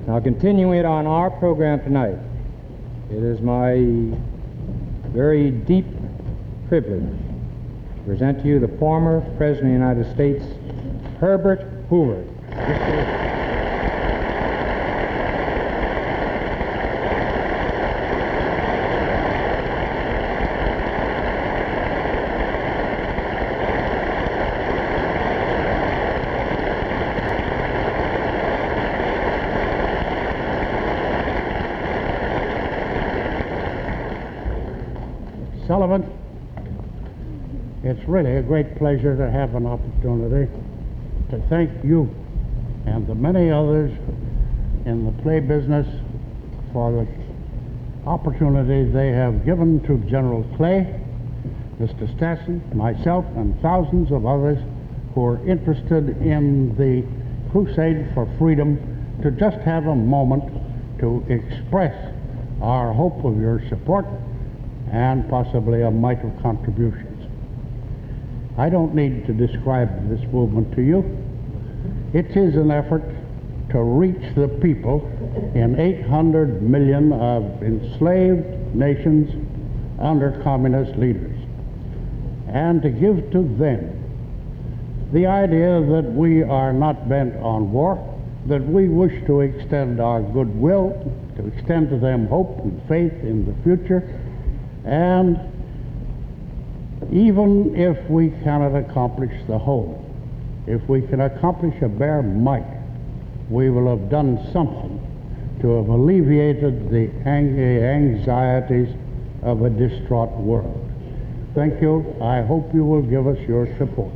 Now, continuing on our program tonight, it is my very deep privilege to present to you the former President of the United States, Herbert Hoover. Sullivan, it's really a great pleasure to have an opportunity to thank you and the many others in the play business for the opportunity they have given to General Clay, Mr. Stassen, myself, and thousands of others who are interested in the crusade for freedom to just have a moment to express our hope of your support and possibly a mite of contributions. I don't need to describe this movement to you. It is an effort to reach the people in 800 million of enslaved nations under communist leaders, and to give to them the idea that we are not bent on war, that we wish to extend our goodwill, to extend to them hope and faith in the future. And even if we cannot accomplish the whole, if we can accomplish a bare mite, we will have done something to have alleviated the anxieties of a distraught world. Thank you. I hope you will give us your support.